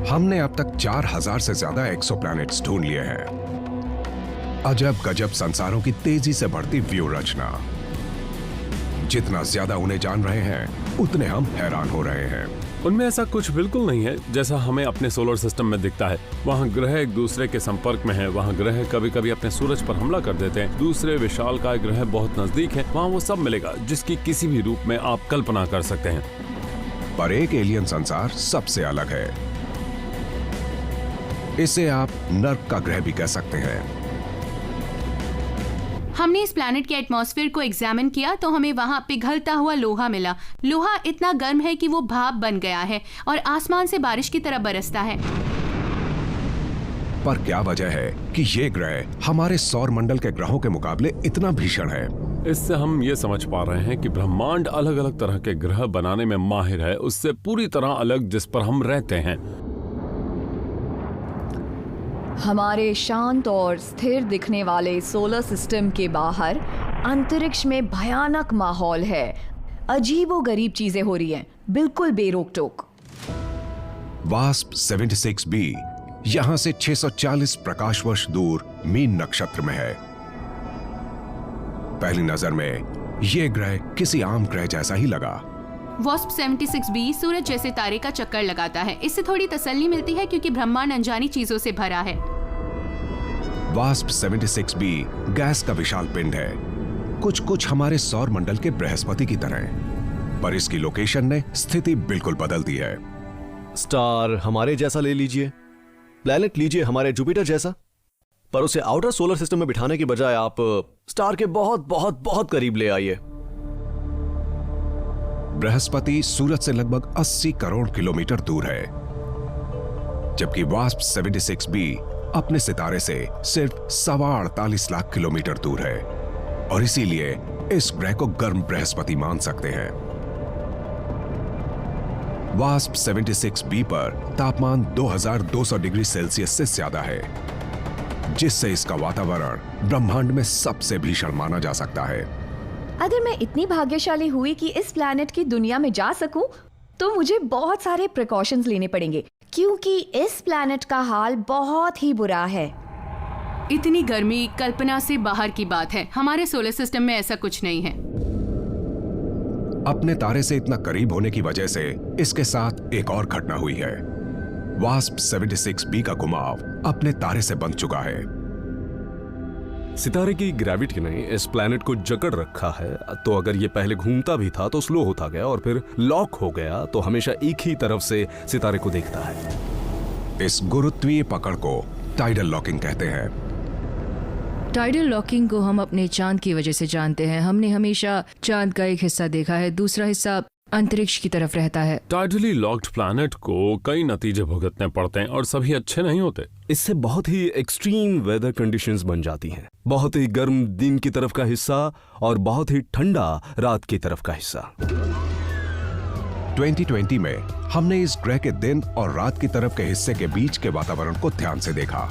हमने अब तक 4000 से ज्यादा एक्सोप्लैनेट्स ढूंढ लिए हैं। अजब गजब संसारों की तेजी से बढ़ती व्यू रचना। जितना ज्यादा उन्हें जान रहे हैं उतने हम हैरान हो रहे हैं। उनमें ऐसा कुछ बिल्कुल नहीं है जैसा हमें अपने सोलर सिस्टम में दिखता है। वहाँ ग्रह एक दूसरे के संपर्क में हैं। वहाँ ग्रह कभी कभी अपने सूरज पर हमला कर देते हैं। दूसरे विशालकाय ग्रह बहुत नजदीक हैं। वहाँ वो सब मिलेगा जिसकी किसी भी रूप में आप कल्पना कर सकते हैं। पर एक एलियन संसार सबसे अलग है। इसे आप नर्क का ग्रह भी कह सकते हैं। हमने इस प्लैनेट के एटमॉस्फेयर को एग्जामिन किया तो हमें वहाँ पिघलता हुआ लोहा मिला। लोहा इतना गर्म है कि वो भाप बन गया है और आसमान से बारिश की तरह बरसता है। पर क्या वजह है कि ये ग्रह हमारे सौर मंडल के ग्रहों के मुकाबले इतना भीषण है? इससे हम ये समझ पा रहे हैं कि ब्रह्मांड अलग अलग तरह के ग्रह बनाने में माहिर है, उससे पूरी तरह अलग जिस पर हम रहते हैं। हमारे शांत और स्थिर दिखने वाले सोलर सिस्टम के बाहर अंतरिक्ष में भयानक माहौल है। अजीबोगरीब चीजें हो रही हैं, बिल्कुल बेरोक टोक। वास्प 76b यहां से 640 प्रकाश वर्ष दूर मीन नक्षत्र में है। पहली नजर में यह ग्रह किसी आम ग्रह जैसा ही लगा। वास्प 76b सूरज जैसे तारे का चक्कर लगाता है। इससे थोड़ी तसल्ली मिलती है क्योंकि ब्रह्मांड अनजानी चीजों से भरा है। वास्प 76b गैस का विशाल पिंड है, कुछ कुछ हमारे सौर मंडल के बृहस्पति की तरह। पर इसकी लोकेशन ने स्थिति बिल्कुल बदल दी है। स्टार हमारे जैसा ले लीजिए, प्लैनेट लीजिए हमारे जुपिटर जैसा, पर उसे आउटर सोलर सिस्टम में बिठाने की बजाय आप स्टार के बहुत बहुत बहुत करीब ले आइए। बृहस्पति सूरज से लगभग 80 करोड़ किलोमीटर दूर है, जबकि वास्प 76b अपने सितारे से सिर्फ 48.25 लाख किलोमीटर दूर है और इसीलिए इस ग्रह को गर्म बृहस्पति मान सकते हैं। वास्प 76b पर तापमान 2200 डिग्री सेल्सियस से ज्यादा है, जिससे इसका वातावरण ब्रह्मांड में सबसे भीषण माना जा सकता है। अगर मैं इतनी भाग्यशाली हुई कि इस प्लैनेट की दुनिया में जा सकूं, तो मुझे बहुत सारे प्रिकॉशंस लेने पड़ेंगे क्योंकि इस प्लैनेट का हाल बहुत ही बुरा है। इतनी गर्मी कल्पना से बाहर की बात है। हमारे सोलर सिस्टम में ऐसा कुछ नहीं है। अपने तारे से इतना करीब होने की वजह से इसके साथ एक और घटना हुई है। वास्प 76b का घुमाव अपने तारे से बंध चुका है। सितारे की ग्रेविटी ने इस प्लैनेट को जकड़ रखा है, तो अगर ये पहले घूमता भी था तो स्लो होता गया और फिर लॉक हो गया, तो हमेशा एक ही तरफ से सितारे को देखता है। इस गुरुत्वीय पकड़ को टाइडल लॉकिंग कहते हैं। टाइडल लॉकिंग को हम अपने चांद की वजह से जानते हैं। हमने हमेशा चांद का एक हिस्सा देखा है, दूसरा हिस्सा अंतरिक्ष की तरफ रहता है। टाइडली लॉक्ड प्लैनेट को कई नतीजे भुगतने पड़ते हैं और सभी अच्छे नहीं होते। इससे बहुत ही एक्सट्रीम वेदर कंडीशंस बन जाती हैं। बहुत ही गर्म दिन की तरफ का हिस्सा और बहुत ही ठंडा रात की तरफ का हिस्सा। 2020 में हमने इस ग्रह के दिन और रात की तरफ के हिस्से के बीच के वातावरण को ध्यान से देखा।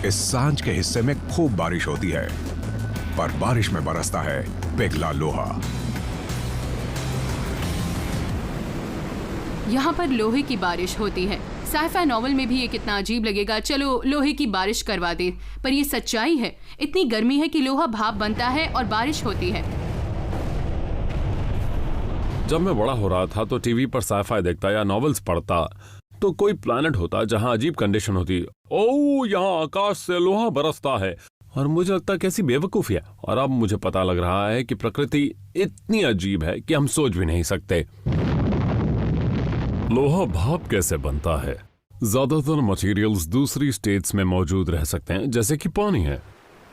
इस सांझ के हिस्से में खूब बारिश होती है, पर बारिश में बरसता है पिघला लोहा। यहाँ पर लोहे की बारिश होती है। साइफाई नॉवल में भी ये कितना अजीब लगेगा, चलो लोहे की बारिश करवा दे, पर ये सच्चाई है। इतनी गर्मी है कि लोहा भाप बनता है और बारिश होती है। जब मैं बड़ा हो रहा था तो टीवी पर साइफाई देखता या नॉवेल्स पढ़ता तो कोई प्लैनेट होता जहां अजीब कंडीशन होती। ओह, यहाँ आकाश से लोहा बरसता है और मुझे लगता कैसी बेवकूफी है। और अब मुझे पता लग रहा है कि प्रकृति इतनी अजीब है कि हम सोच भी नहीं सकते। लोहा भाप कैसे बनता है? ज्यादातर मटेरियल्स दूसरी स्टेट्स में मौजूद रह सकते हैं, जैसे कि पानी है।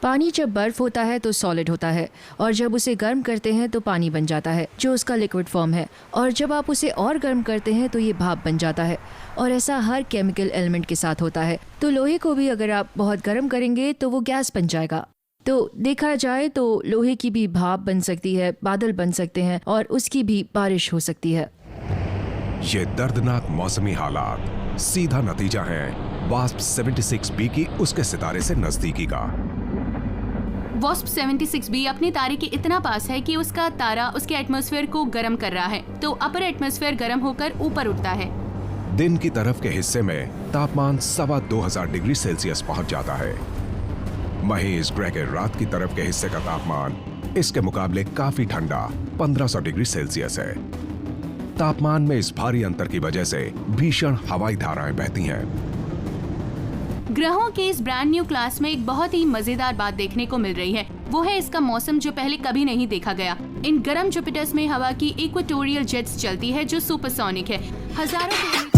पानी जब बर्फ होता है तो सॉलिड होता है और जब उसे गर्म करते हैं तो पानी बन जाता है, जो उसका लिक्विड फॉर्म है। और जब आप उसे और गर्म करते हैं तो ये भाप बन जाता है। और ऐसा हर केमिकल एलिमेंट के साथ होता है। तो लोहे को भी अगर आप बहुत गर्म करेंगे तो वो गैस बन जाएगा। तो देखा जाए तो लोहे की भी भाप बन सकती है, बादल बन सकते हैं और उसकी भी बारिश हो सकती है। ये दर्दनाक मौसमी हालात सीधा नतीजा है वास्प 76b की उसके सितारे से नजदीकी का। वॉस्प 76b अपने तारे के इतना पास है कि उसका तारा उसके एटमॉस्फेयर को गर्म कर रहा है, तो अपर एटमॉस्फेयर गर्म होकर ऊपर उठता है। दिन की तरफ के हिस्से में तापमान 2500 डिग्री सेल्सियस पहुंच जाता है। वहीं इस ग्रह के रात की तरफ के हिस्से का तापमान इसके मुकाबले काफी ठंडा 1500 डिग्री सेल्सियस है। तापमान में इस भारी अंतर की वजह से भीषण हवाई धाराएं बहती हैं। ग्रहों के इस ब्रांड न्यू क्लास में एक बहुत ही मजेदार बात देखने को मिल रही है, वो है इसका मौसम जो पहले कभी नहीं देखा गया। इन गर्म जुपिटर्स में हवा की इक्वेटोरियल जेट्स चलती है जो सुपरसोनिक है। हजारों